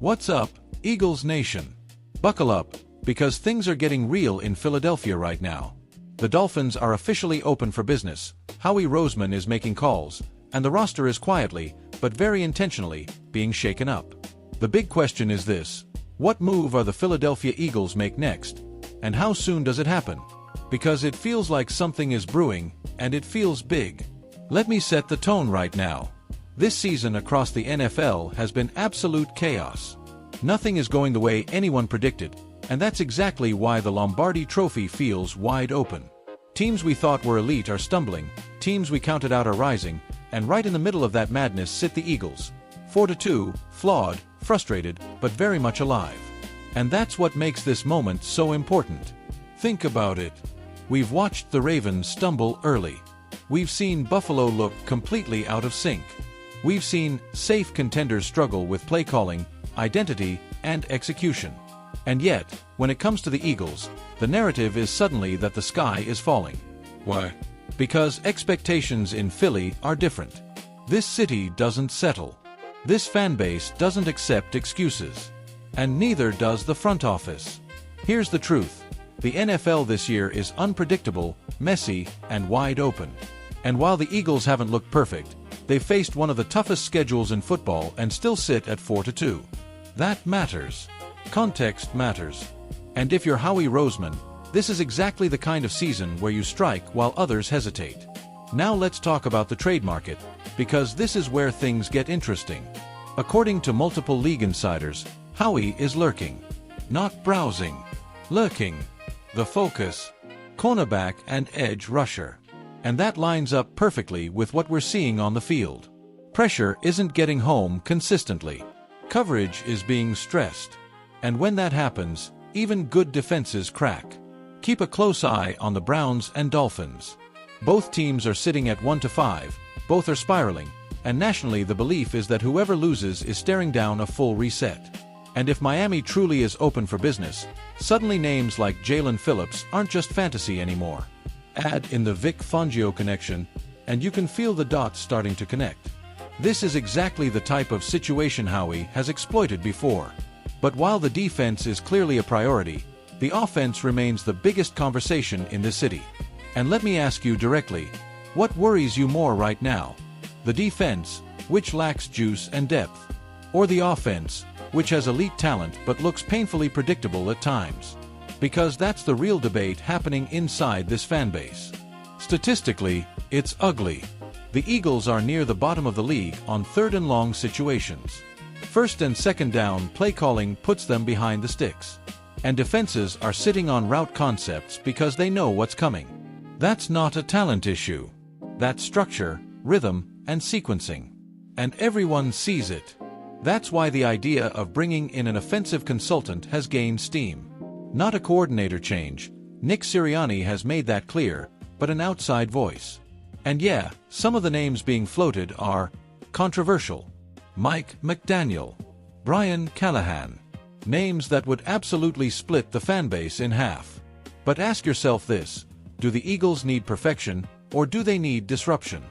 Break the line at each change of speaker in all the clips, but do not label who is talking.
What's up, Eagles Nation? Buckle up, because things are getting real in Philadelphia right now. The Dolphins are officially open for business, Howie Roseman is making calls, and the roster is quietly, but very intentionally, being shaken up. The big question is this: what move are the Philadelphia Eagles make next? And how soon does it happen? Because it feels like something is brewing, and it feels big. Let me set the tone right now. This season across the NFL has been absolute chaos. Nothing is going the way anyone predicted, and that's exactly why the Lombardi Trophy feels wide open. Teams we thought were elite are stumbling, teams we counted out are rising, and right in the middle of that madness sit the Eagles. 4-2, flawed, frustrated, but very much alive. And that's what makes this moment so important. Think about it. We've watched the Ravens stumble early. We've seen Buffalo look completely out of sync. We've seen safe contenders struggle with play calling, identity, and execution. And yet, when it comes to the Eagles, the narrative is suddenly that the sky is falling. Why? Because expectations in Philly are different. This city doesn't settle. This fanbase doesn't accept excuses. And neither does the front office. Here's the truth. The NFL this year is unpredictable, messy, and wide open. And while the Eagles haven't looked perfect, they've faced one of the toughest schedules in football and still sit at 4-2. That matters. Context matters. And if you're Howie Roseman, this is exactly the kind of season where you strike while others hesitate. Now let's talk about the trade market, because this is where things get interesting. According to multiple league insiders, Howie is lurking. Not browsing. Lurking. The focus. Cornerback and edge rusher. And that lines up perfectly with what we're seeing on the field. Pressure isn't getting home consistently. Coverage is being stressed. And when that happens, even good defenses crack. Keep a close eye on the Browns and Dolphins. Both teams are sitting at 1-5, both are spiraling, and nationally the belief is that whoever loses is staring down a full reset. And if Miami truly is open for business, suddenly names like Jalen Phillips aren't just fantasy anymore. Add in the Vic Fangio connection, and you can feel the dots starting to connect. This is exactly the type of situation Howie has exploited before. But while the defense is clearly a priority, the offense remains the biggest conversation in this city. And let me ask you directly, what worries you more right now? The defense, which lacks juice and depth, or the offense, which has elite talent but looks painfully predictable at times? Because that's the real debate happening inside this fanbase. Statistically, it's ugly. The Eagles are near the bottom of the league on third and long situations. First and second down play calling puts them behind the sticks. And defenses are sitting on route concepts because they know what's coming. That's not a talent issue. That's structure, rhythm, and sequencing. And everyone sees it. That's why the idea of bringing in an offensive consultant has gained steam. Not a coordinator change, Nick Sirianni has made that clear, but an outside voice. And yeah, some of the names being floated are controversial. Mike McDaniel, Brian Callahan. Names that would absolutely split the fanbase in half. But ask yourself this: do the Eagles need perfection, or do they need disruption?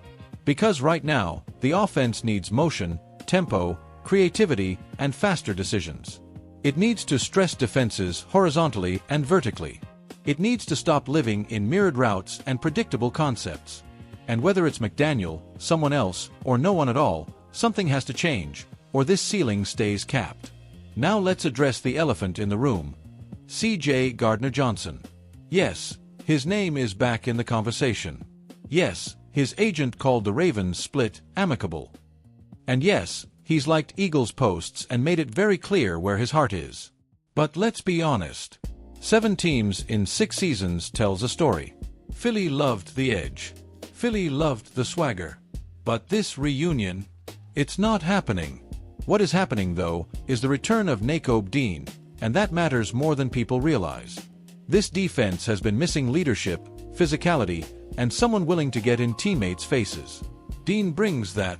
Because right now, the offense needs motion, tempo, creativity, and faster decisions. It needs to stress defenses horizontally and vertically. It needs to stop living in mirrored routes and predictable concepts. And whether it's McDaniel, someone else, or no one at all, something has to change, or this ceiling stays capped. Now let's address the elephant in the room. C.J. Gardner-Johnson. Yes, his name is back in the conversation. Yes, his agent called the Ravens split amicable. And yes, he's liked Eagles posts and made it very clear where his heart is. But let's be honest. 7 teams in 6 seasons tells a story. Philly loved the edge. Philly loved the swagger. But this reunion, it's not happening. What is happening, though, is the return of Nakobe Dean, and that matters more than people realize. This defense has been missing leadership, physicality, and someone willing to get in teammates' faces. Dean brings that.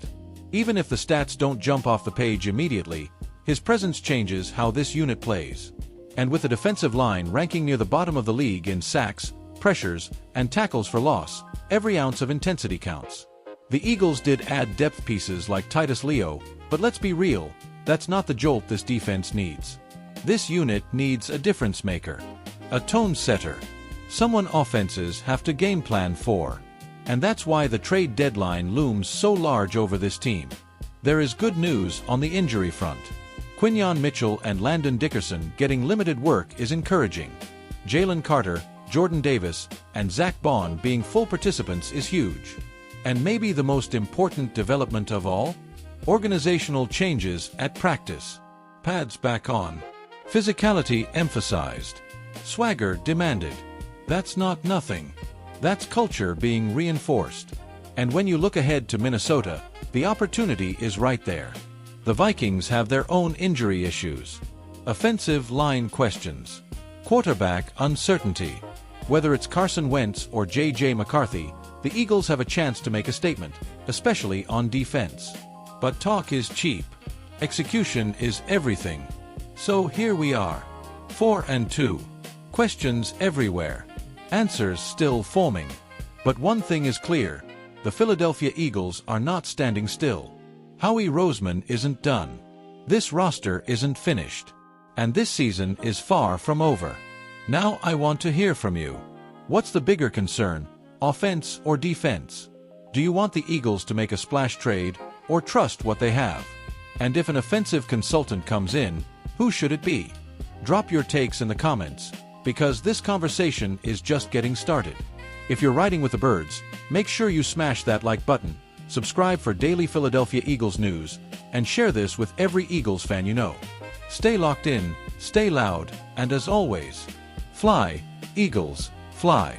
Even if the stats don't jump off the page immediately, his presence changes how this unit plays. And with the defensive line ranking near the bottom of the league in sacks, pressures, and tackles for loss, every ounce of intensity counts. The Eagles did add depth pieces like Titus Leo, but let's be real, That's not the jolt this defense needs. This unit needs a difference maker. A tone setter. Someone offenses have to game plan for. And that's why the trade deadline looms so large over this team. There is good news on the injury front. Quinyon Mitchell and Landon Dickerson getting limited work is encouraging. Jalen Carter, Jordan Davis, and Zach Bond being full participants is huge. And maybe the most important development of all? Organizational changes at practice. Pads back on. Physicality emphasized. Swagger demanded. That's not nothing. That's culture being reinforced. And when you look ahead to Minnesota, the opportunity is right there. The Vikings have their own injury issues. Offensive line questions. Quarterback uncertainty. Whether it's Carson Wentz or J.J. McCarthy, the Eagles have a chance to make a statement, especially on defense. But talk is cheap. Execution is everything. So here we are. 4-2. Questions everywhere. Answers still forming. But one thing is clear. The Philadelphia Eagles are not standing still. Howie Roseman isn't done. This roster isn't finished. And this season is far from over. Now I want to hear from you. What's the bigger concern, offense or defense? Do you want the Eagles to make a splash trade or trust what they have? And if an offensive consultant comes in, who should it be? Drop your takes in the comments, because this conversation is just getting started. If you're riding with the birds, make sure you smash that like button, subscribe for daily Philadelphia Eagles news, and share this with every Eagles fan you know. Stay locked in, stay loud, and as always, fly, Eagles, fly.